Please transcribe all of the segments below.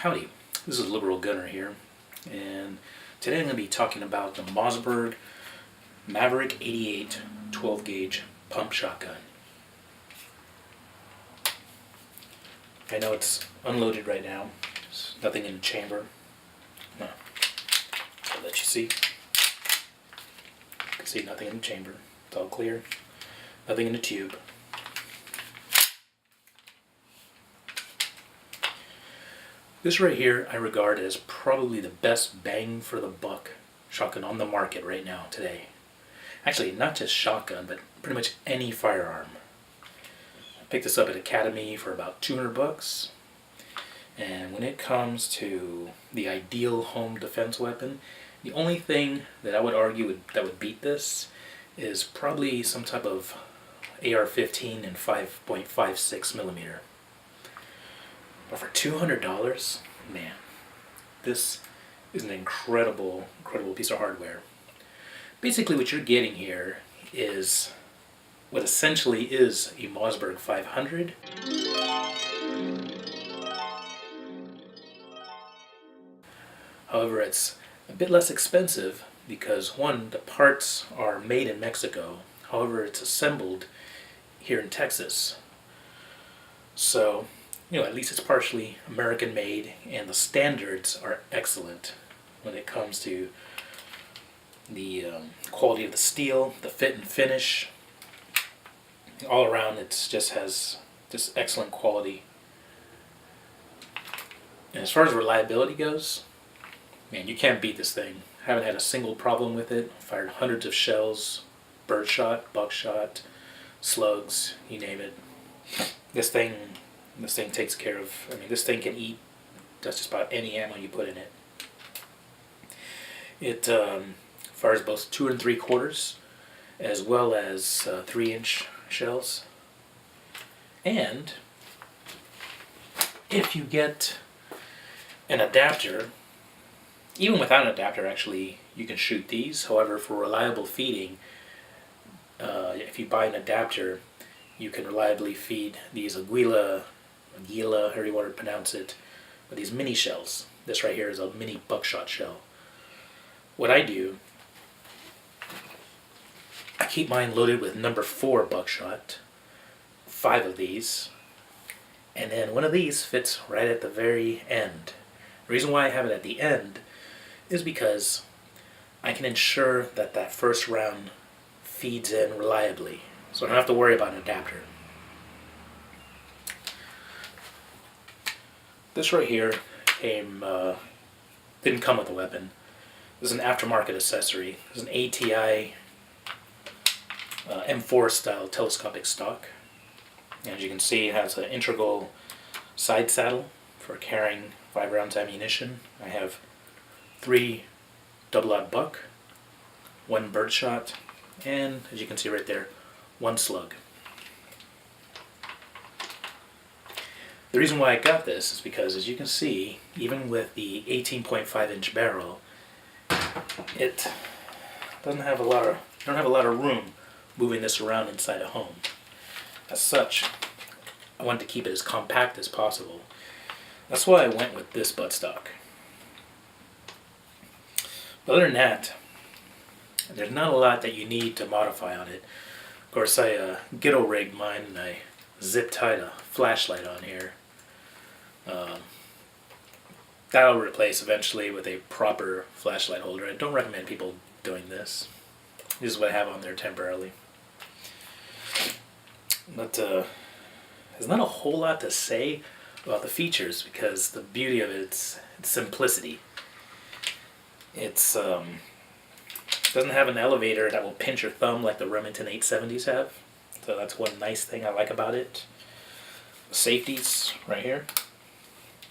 Howdy, this is Liberal Gunner here, and today I'm going to be talking about the Mossberg Maverick 88 12 gauge pump shotgun. I know it's unloaded right now, there's nothing in the chamber. No. I'll let you see. You can see nothing in the chamber, it's all clear, nothing in the tube. This right here I regard as probably the best bang for the buck shotgun on the market right now today. Actually, not just shotgun, but pretty much any firearm. I picked this up at Academy for about $200, and when it comes to the ideal home defense weapon, the only thing that I would argue that would beat this is probably some type of AR-15 and 5.56 millimeter. But for $200, man, this is an incredible piece of hardware. Basically what you're getting here is what essentially is a Mossberg 500. However, it's a bit less expensive because, one, the parts are made in Mexico. However, it's assembled here in Texas. So, at least it's partially American made, and the standards are excellent when it comes to the quality of the steel, the fit and finish. All around it just has just excellent quality. And as far as reliability goes, man, you can't beat this thing. I haven't had a single problem with it. Fired hundreds of shells, birdshot, buckshot, slugs, you name it. This thing takes care of, this thing can eat just about any ammo you put in it. It fires both 2 3/4 as well as 3-inch shells. And if you get an adapter, even without an adapter actually, you can shoot these. However, for reliable feeding, if you buy an adapter, you can reliably feed these Aguila, however you want to pronounce it, with these mini-shells. This right here is a mini buckshot shell. What I do, I keep mine loaded with number 4 buckshot, 5 of these, and then one of these fits right at the very end. The reason why I have it at the end is because I can ensure that that first round feeds in reliably, so I don't have to worry about an adapter. This right here didn't come with a weapon. This is an aftermarket accessory. This is an ATI M4 style telescopic stock. And as you can see, it has an integral side saddle for carrying 5 rounds ammunition. I have 3 double-aught buck, 1 birdshot, and as you can see right there, 1 slug. The reason why I got this is because, as you can see, even with the 18.5-inch barrel, it doesn't have a lot of room moving this around inside a home. As such, I wanted to keep it as compact as possible. That's why I went with this buttstock. But other than that, there's not a lot that you need to modify on it. Of course, I ghetto rigged mine and I zip tied a flashlight on here. That'll replace eventually with a proper flashlight holder. I don't recommend people doing this. This is what I have on there temporarily. But there's not a whole lot to say about the features because the beauty of it is its simplicity. It's doesn't have an elevator that will pinch your thumb like the Remington 870s have. So that's one nice thing I like about it. The safeties right here.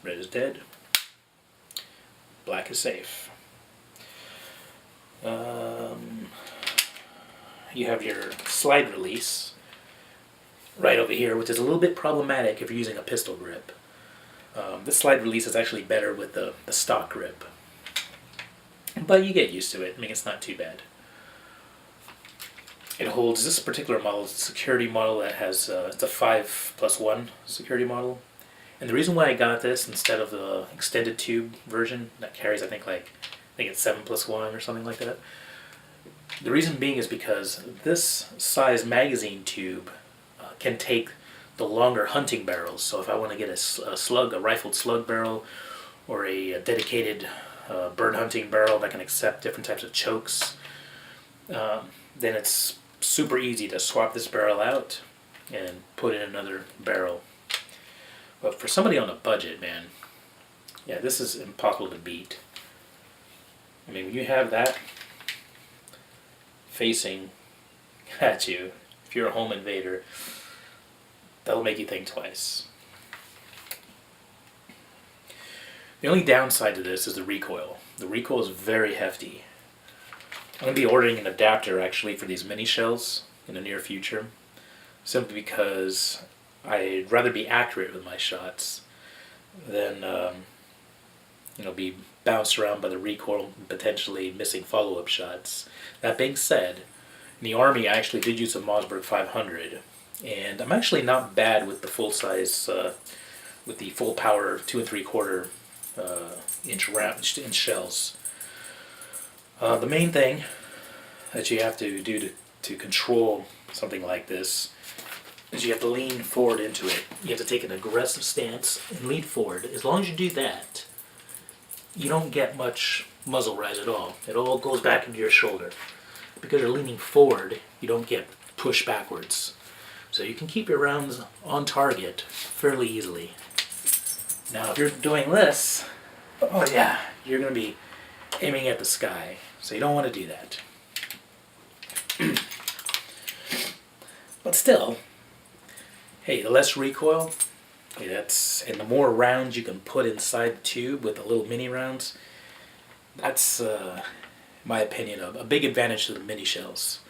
Red is dead. Black is safe. You have your slide release right over here, which is a little bit problematic if you're using a pistol grip. This slide release is actually better with the stock grip. But you get used to it. It's not too bad. It holds this particular model, it's a security model that has, it's a 5+1 security model. And the reason why I got this instead of the extended tube version that carries, I think it's 7+1 or something like that. The reason being is because this size magazine tube can take the longer hunting barrels. So if I want to get a rifled slug barrel, or a dedicated bird hunting barrel that can accept different types of chokes, then it's super easy to swap this barrel out and put in another barrel. But for somebody on a budget, man, yeah, this is impossible to beat. I mean, when you have that facing at you, if you're a home invader, that'll make you think twice. The only downside to this is the recoil. The recoil is very hefty. I'm going to be ordering an adapter actually for these mini-shells in the near future, simply because I'd rather be accurate with my shots than be bounced around by the recoil and potentially missing follow-up shots. That being said, in the Army I actually did use a Mossberg 500, and I'm actually not bad with the full size, with the full power 2 3/4 inch shells. The main thing that you have to do to control something like this is you have to lean forward into it. You have to take an aggressive stance and lean forward. As long as you do that, you don't get much muzzle rise at all. It all goes back into your shoulder. Because you're leaning forward, you don't get pushed backwards. So you can keep your rounds on target fairly easily. Now if you're doing this, oh yeah, you're going to be aiming at the sky. So you don't want to do that. But still, hey, the less recoil, and the more rounds you can put inside the tube with the little mini rounds, that's, in my opinion, a big advantage to the mini shells.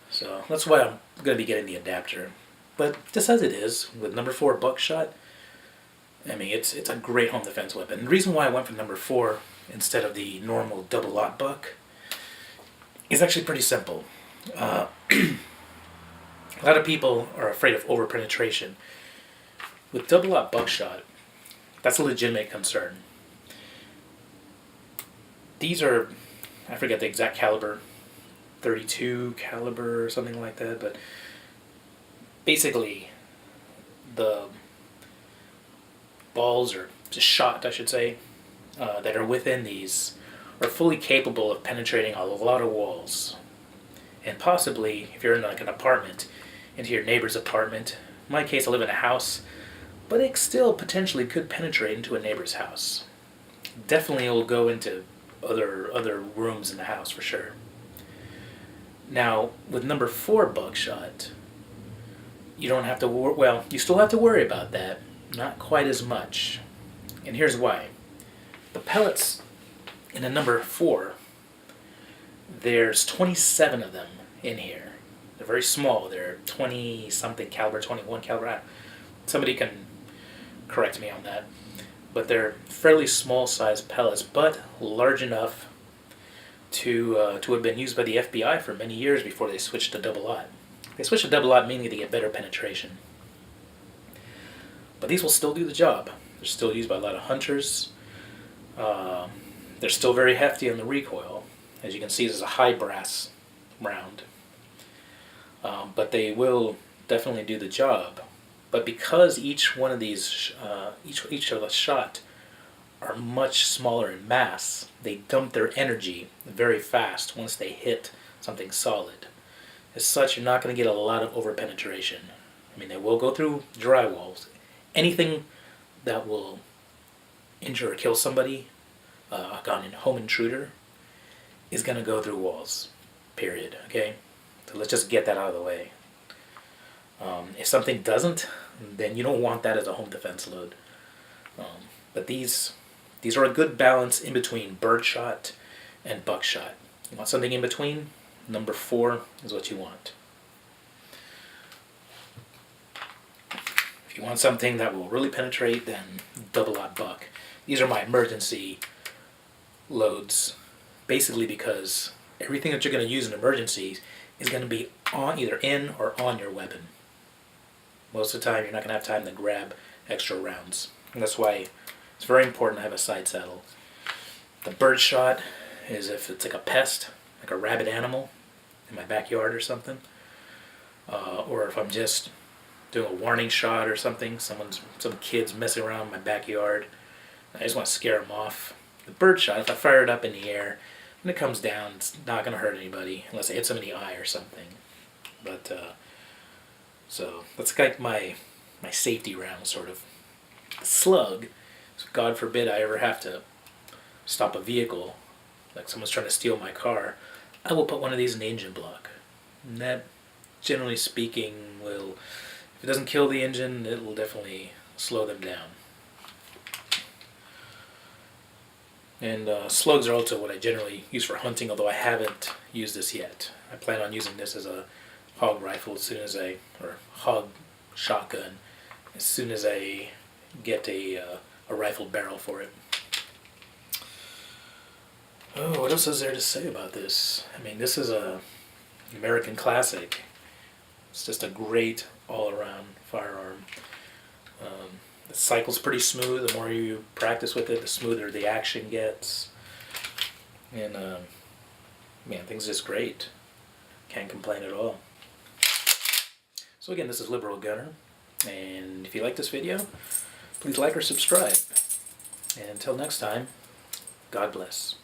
So that's why I'm going to be getting the adapter. But just as it is, with number 4 buckshot, I mean, it's a great home defense weapon. The reason why I went for number 4 instead of the normal double-aught buck is actually pretty simple. A lot of people are afraid of over-penetration. With double-aught buckshot, that's a legitimate concern. These are, I forget the exact caliber, 32 caliber or something like that, but basically the balls, or just shot I should say, that are within these are fully capable of penetrating a lot of walls. And possibly, if you're in like an apartment, into your neighbor's apartment. In my case, I live in a house, but it still potentially could penetrate into a neighbor's house. Definitely it will go into other rooms in the house for sure. Now, with number 4 buckshot, you don't have to well, you still have to worry about that, not quite as much. And here's why. The pellets in a number 4, there's 27 of them in here. They're very small. They're 20 something caliber, 21 caliber. Somebody can correct me on that. But they're fairly small sized pellets, but large enough to have been used by the FBI for many years before they switched to double-aught. They switched to double-aught mainly to get better penetration. But these will still do the job. They're still used by a lot of hunters. They're still very hefty on the recoil. As you can see, this is a high brass round. But they will definitely do the job. But because each one of these, each of the shot are much smaller in mass, they dump their energy very fast once they hit something solid. As such, you're not going to get a lot of over-penetration. I mean, they will go through drywalls. Anything that will injure or kill somebody, a home intruder, is going to go through walls, period, okay? So let's just get that out of the way. If something doesn't, then you don't want that as a home defense load. But these are a good balance in between birdshot and buckshot. You want something in between? Number 4 is what you want. If you want something that will really penetrate, then double-aught buck. These are my emergency loads, basically because everything that you're going to use in emergencies is going to be on either in or on your weapon. most of the time you're not going to have time to grab extra rounds. And that's why it's very important to have a side saddle. The bird shot is if it's like a pest, like a rabid animal in my backyard or something. Or if I'm just doing a warning shot or something, some kid's messing around in my backyard, I just want to scare them off. The bird shot, if I fire it up in the air, when it comes down, it's not going to hurt anybody unless it hits them in the eye or something. But, so that's like my safety round, sort of. The slug, so God forbid I ever have to stop a vehicle, like someone's trying to steal my car, I will put one of these in the engine block. And that, generally speaking, will, if it doesn't kill the engine, it will definitely slow them down. And slugs are also what I generally use for hunting, although I haven't used this yet. I plan on using this as a hog rifle as soon as or hog shotgun, as soon as I get a rifled barrel for it. Oh, what else is there to say about this? I mean, this is an American classic. It's just a great all-around firearm. The cycle's pretty smooth. The more you practice with it, the smoother the action gets. And, man, things are just great. Can't complain at all. So again, this is Liberal Gunner. And if you like this video, please like or subscribe. And until next time, God bless.